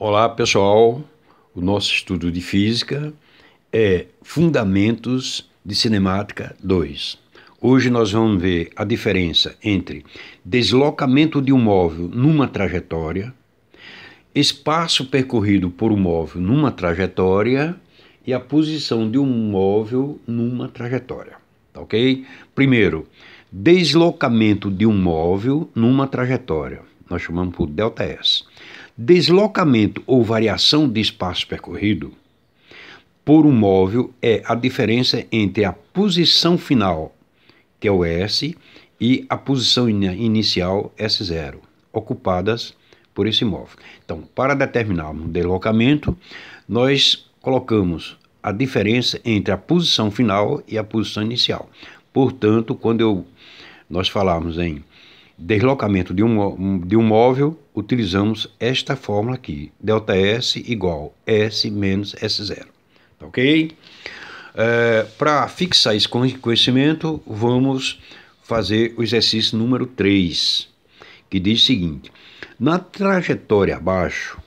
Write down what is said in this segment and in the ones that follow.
Olá pessoal, o nosso estudo de física é Fundamentos de Cinemática 2. Hoje nós vamos ver a diferença entre deslocamento de um móvel numa trajetória, espaço percorrido por um móvel numa trajetória e a posição de um móvel numa trajetória, tá ok? Primeiro, deslocamento de um móvel numa trajetória, nós chamamos por ΔS. Deslocamento ou variação de espaço percorrido por um móvel é a diferença entre a posição final, que é o S, e a posição inicial, S0, ocupadas por esse móvel. Então, para determinarmos o deslocamento, nós colocamos a diferença entre a posição final e a posição inicial. Portanto, quando nós falamos em deslocamento de um móvel, utilizamos esta fórmula aqui, ΔS igual S menos S0, tá ok? Para fixar esse conhecimento, vamos fazer o exercício número 3, que diz o seguinte: na trajetória abaixo,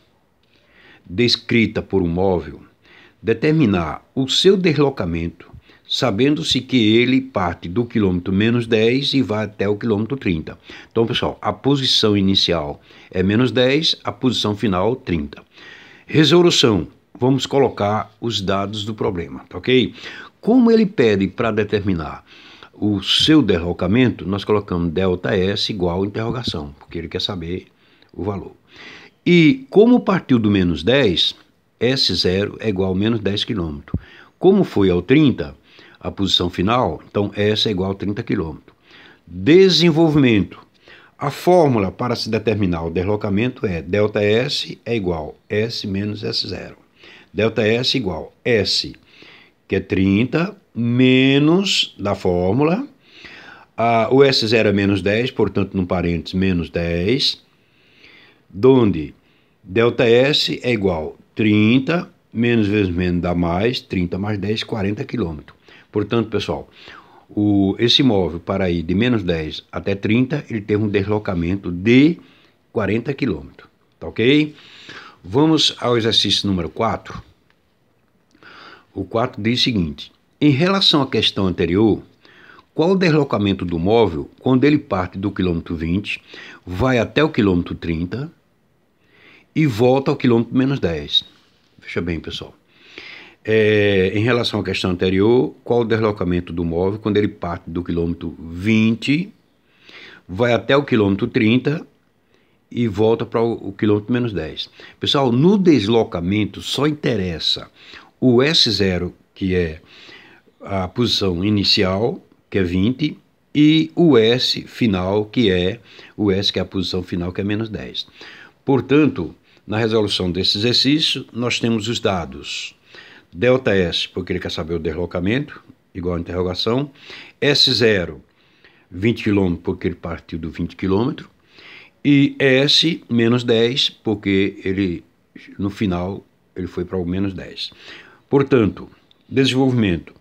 descrita por um móvel, determinar o seu deslocamento, sabendo-se que ele parte do quilômetro menos 10 e vai até o quilômetro 30. Então, pessoal, a posição inicial é menos 10, a posição final 30. Resolução, vamos colocar os dados do problema, tá ok? Como ele pede para determinar o seu deslocamento, nós colocamos ΔS igual interrogação, porque ele quer saber o valor. E como partiu do menos 10, S0 é igual a menos 10 km. Como foi ao 30, a posição final, então S é igual a 30 km. Desenvolvimento. A fórmula para se determinar o deslocamento é ΔS é igual a S menos S0. ΔS igual a S, que é 30, menos da fórmula. O S0 é menos 10, portanto, no parênteses, menos 10. Donde ΔS é igual a 30, menos vezes menos dá mais, 30 mais 10, 40 km. Portanto, pessoal, esse móvel para ir de menos 10 até 30, ele tem um deslocamento de 40 km, tá ok? Vamos ao exercício número 4. O 4 diz o seguinte: em relação à questão anterior, qual o deslocamento do móvel quando ele parte do quilômetro 20, vai até o quilômetro 30 e volta ao quilômetro menos 10? Veja bem, pessoal. Em relação à questão anterior, qual o deslocamento do móvel quando ele parte do quilômetro 20, vai até o quilômetro 30 e volta para o quilômetro menos 10? Pessoal, no deslocamento só interessa o S0, que é a posição inicial, que é 20, e o S final, que é a posição final, que é menos 10. Portanto, na resolução desse exercício, nós temos os dados ΔS, porque ele quer saber o deslocamento, igual a interrogação. S0, 20 km, porque ele partiu do 20 km. E S, menos 10, porque ele, no final, ele foi para o menos 10. Portanto, desenvolvimento.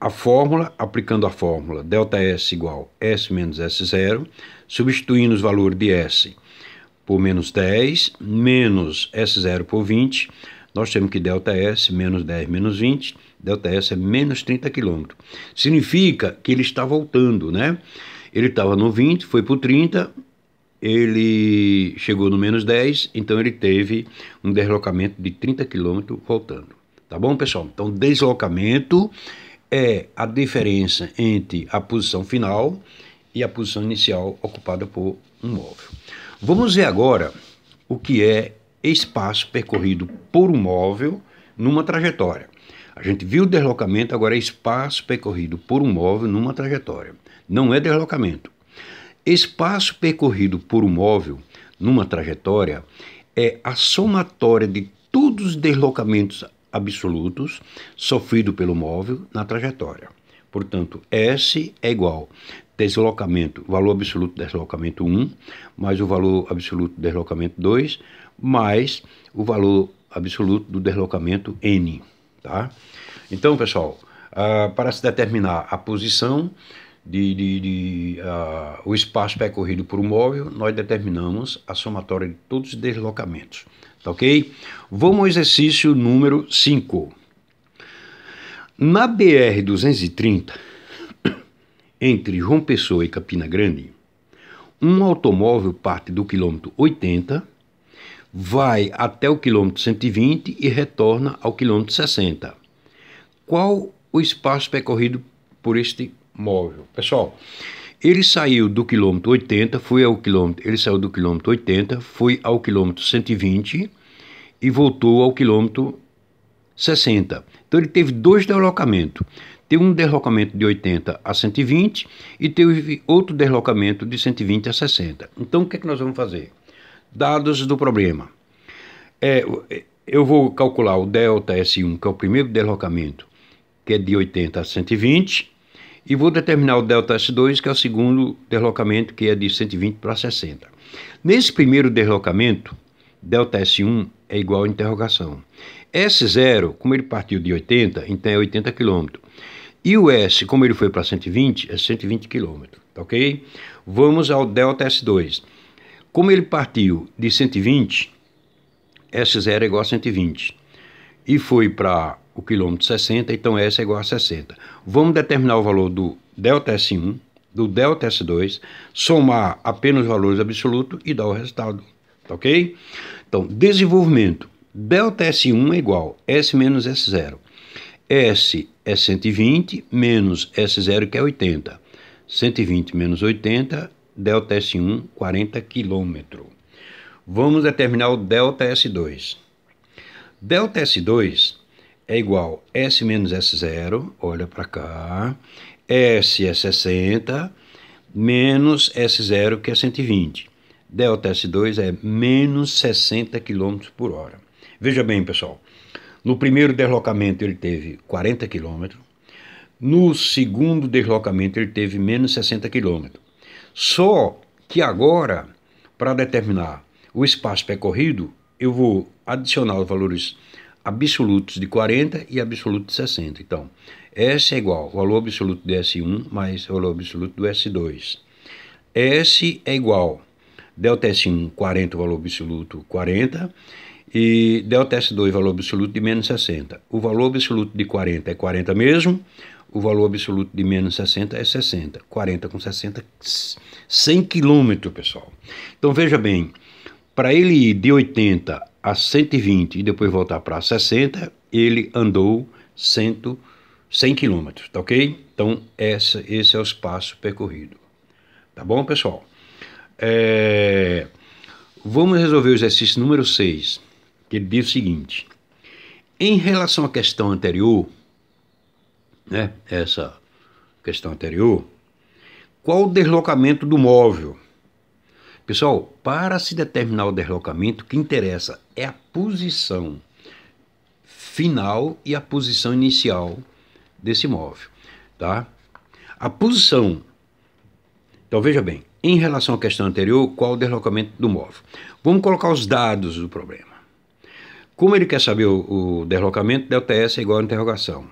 A fórmula, aplicando a fórmula ΔS igual a S menos S0, substituindo os valores de S por menos 10, menos S0 por 20, nós temos que ΔS menos 10 menos 20, ΔS é menos 30 km. Significa que ele está voltando, né? Ele estava no 20, foi para o 30, ele chegou no menos 10, então ele teve um deslocamento de 30 km voltando. Tá bom, pessoal? Então, deslocamento é a diferença entre a posição final e a posição inicial ocupada por um móvel. Vamos ver agora o que é espaço percorrido por um móvel numa trajetória. A gente viu o deslocamento, agora é espaço percorrido por um móvel numa trajetória. Não é deslocamento. Espaço percorrido por um móvel numa trajetória é a somatória de todos os deslocamentos absolutos sofridos pelo móvel na trajetória. Portanto, S é igual deslocamento, valor absoluto do deslocamento 1, mais o valor absoluto do deslocamento 2, mais o valor absoluto do deslocamento N, tá? Então, pessoal, para se determinar a posição, o espaço percorrido por um móvel, nós determinamos a somatória de todos os deslocamentos. Tá ok? Vamos ao exercício número 5. Na BR-230, entre João Pessoa e Campina Grande, um automóvel parte do quilômetro 80, vai até o quilômetro 120 e retorna ao quilômetro 60. Qual o espaço percorrido por este móvel? Pessoal, ele saiu do quilômetro 80, foi ao quilômetro 120 e voltou ao quilômetro 60. Então ele teve dois deslocamentos. Teve um deslocamento de 80 a 120 e teve outro deslocamento de 120 a 60. Então o que é que nós vamos fazer? Dados do problema. Eu vou calcular o delta S1, que é o primeiro deslocamento, que é de 80 a 120, e vou determinar o delta S2, que é o segundo deslocamento, que é de 120 para 60. Nesse primeiro deslocamento, delta S1 é igual a interrogação. S0, como ele partiu de 80, então é 80 km. E o S, como ele foi para 120, é 120 km, tá ok? Vamos ao delta S2. Como ele partiu de 120, S0 é igual a 120. E foi para o quilômetro 60, então S é igual a 60. Vamos determinar o valor do delta S1, do delta S2, somar apenas os valores absolutos e dar o resultado, tá ok? Então, desenvolvimento. Delta S1 é igual a S menos S0. S é 120 menos S0, que é 80. 120 menos 80, delta S1, 40 km. Vamos determinar o delta S2. Delta S2 é igual a S menos S0, olha para cá, S é 60, menos S0, que é 120. Delta S2 é menos 60 km por hora. Veja bem, pessoal, no primeiro deslocamento ele teve 40 km, no segundo deslocamento ele teve menos 60 km. Só que agora, para determinar o espaço percorrido, eu vou adicionar os valores absolutos de 40 e absoluto de 60. Então, S é igual ao valor absoluto do S1 mais o valor absoluto do S2. S é igual delta S1, 40, o valor absoluto 40, e delta S2, valor absoluto de menos 60. O valor absoluto de 40 é 40 mesmo, o valor absoluto de menos 60 é 60. 40 com 60, 100 km, pessoal. Então, veja bem, para ele ir de 80 a 120 e depois voltar para 60, ele andou 100 km, tá ok? Então, esse é o espaço percorrido. Tá bom, pessoal? Vamos resolver o exercício número 6, que ele diz o seguinte: em relação à questão anterior, né, essa questão anterior, qual o deslocamento do móvel? Pessoal, para se determinar o deslocamento, o que interessa é a posição final e a posição inicial desse móvel, tá? A posição, então veja bem, em relação à questão anterior, qual o deslocamento do móvel? Vamos colocar os dados do problema. Como ele quer saber o deslocamento, delta S é igual a interrogação.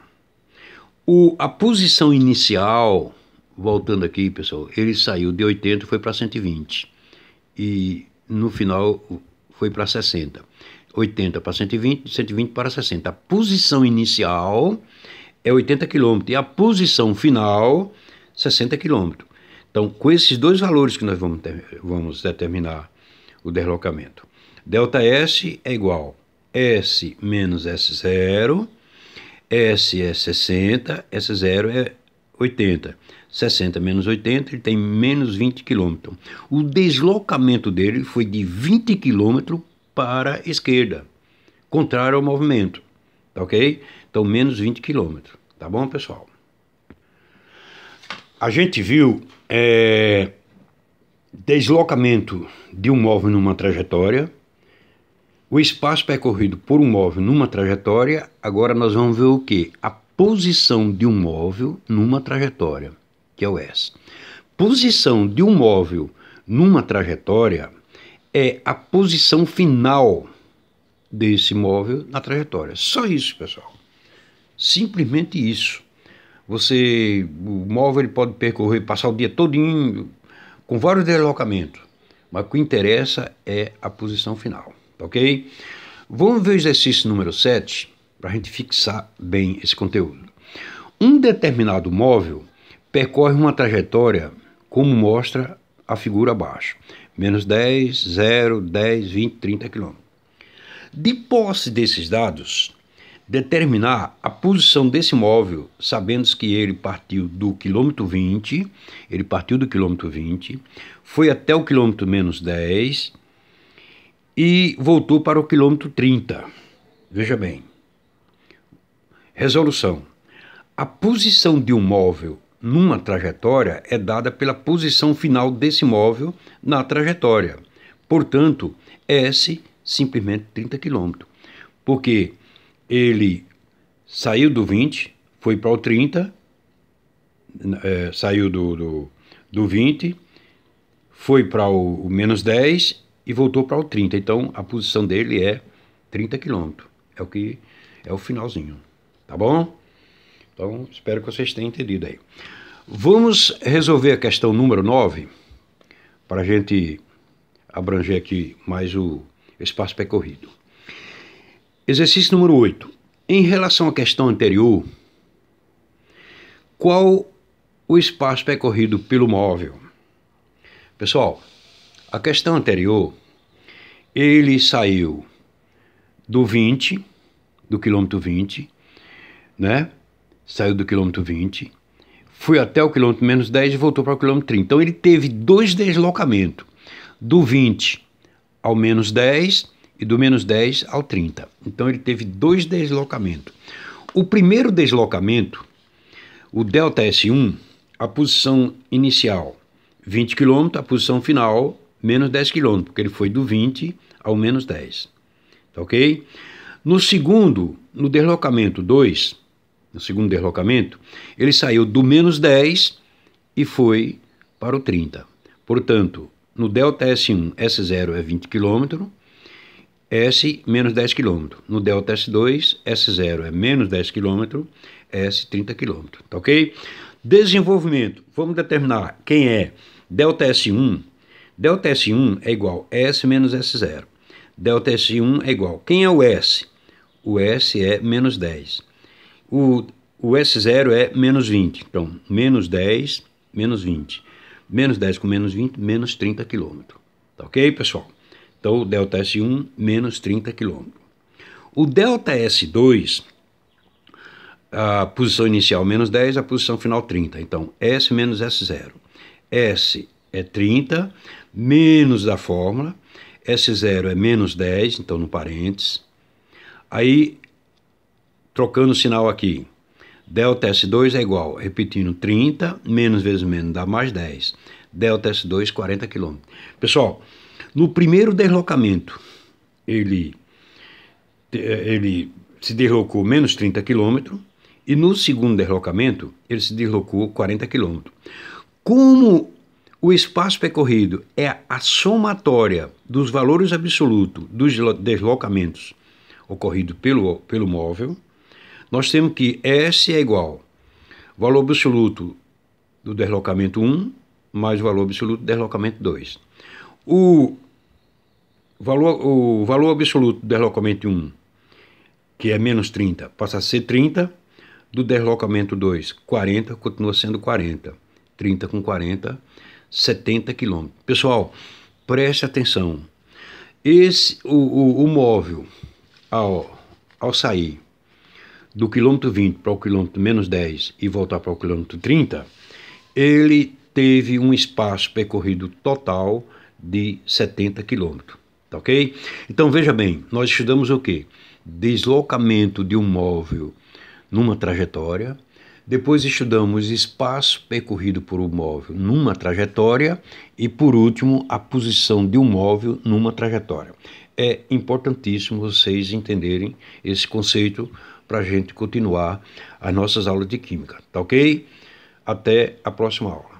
A posição inicial, voltando aqui, pessoal, ele saiu de 80 e foi para 120. E no final foi para 60. 80 para 120, 120 para 60. A posição inicial é 80 km e a posição final, 60 km. Então, com esses dois valores que nós vamos determinar o deslocamento. Delta S é igual a S menos S0, S é 60, S0 é 80. 60 menos 80, ele tem menos 20 km. O deslocamento dele foi de 20 km para a esquerda, contrário ao movimento, tá ok? Então, menos 20 km, tá bom, pessoal? A gente viu deslocamento de um móvel numa trajetória, o espaço percorrido por um móvel numa trajetória. Agora nós vamos ver o que? A posição de um móvel numa trajetória, que é o S. Posição de um móvel numa trajetória é a posição final desse móvel na trajetória. Só isso, pessoal. Simplesmente isso. o móvel ele pode percorrer, passar o dia todinho com vários deslocamentos, mas o que interessa é a posição final, ok? Vamos ver o exercício número 7, para a gente fixar bem esse conteúdo. Um determinado móvel percorre uma trajetória como mostra a figura abaixo. Menos 10, 0, 10, 20, 30 km. De posse desses dados, determinar a posição desse móvel, sabendo que ele partiu do quilômetro 20, foi até o quilômetro menos 10 e voltou para o quilômetro 30. Veja bem. Resolução. A posição de um móvel numa trajetória é dada pela posição final desse móvel na trajetória. Portanto, S simplesmente 30 km. Porque ele saiu do 20, foi para o 30, saiu do 20, foi para o menos 10 e voltou para o 30. Então, a posição dele é 30 km. É o finalzinho. Tá bom? Então, espero que vocês tenham entendido aí. Vamos resolver a questão número 9, para a gente abranger aqui mais o espaço percorrido. Exercício número 8. Em relação à questão anterior, qual o espaço percorrido pelo móvel? Pessoal, a questão anterior, ele saiu do 20, do quilômetro 20, né? Saiu do quilômetro 20, foi até o quilômetro menos 10 e voltou para o quilômetro 30. Então ele teve dois deslocamentos, do 20 ao menos 10 e do menos 10 ao 30. Então ele teve dois deslocamentos. O primeiro deslocamento, o ΔS1, a posição inicial 20 km, a posição final menos 10 km, porque ele foi do 20 ao menos 10. Tá ok? No deslocamento 2, no segundo deslocamento, ele saiu do menos 10 e foi para o 30. Portanto, no ΔS1, S0 é 20 km, S menos 10 km. No ΔS2, S0 é menos 10 km, S 30 km. Tá ok? Desenvolvimento. Vamos determinar quem é ΔS1. ΔS1 é igual a S menos S0. ΔS1 é igual. Quem é o S? O S é menos 10. O S0 é menos 20. Então, menos 10, menos 20. Menos 10 com menos 20, menos 30 km. Tá ok, pessoal? Então, o ΔS1, menos 30 km. O ΔS2, a posição inicial menos 10, a posição final 30. Então, S menos S0. S é 30, menos da fórmula. S0 é menos 10, então no parênteses. Aí, trocando o sinal aqui, ΔS2 é igual, repetindo, 30, menos vezes menos dá mais 10. ΔS2, 40 km. Pessoal, no primeiro deslocamento, ele se deslocou menos 30 km, e no segundo deslocamento, ele se deslocou 40 km. Como o espaço percorrido é a somatória dos valores absolutos dos deslocamentos ocorridos pelo móvel, nós temos que S é igual valor absoluto do deslocamento 1 mais o valor absoluto do deslocamento 2. O valor absoluto do deslocamento 1, que é menos 30, passa a ser 30, do deslocamento 2, 40, continua sendo 40. 30 com 40, 70 km. Pessoal, preste atenção. O móvel, ao sair do quilômetro 20 para o quilômetro menos 10 e voltar para o quilômetro 30, ele teve um espaço percorrido total de 70 km. Tá ok? Então, veja bem, nós estudamos o quê? Deslocamento de um móvel numa trajetória. Depois estudamos espaço percorrido por um móvel numa trajetória e, por último, a posição de um móvel numa trajetória. É importantíssimo vocês entenderem esse conceito para a gente continuar as nossas aulas de química, tá ok? Até a próxima aula.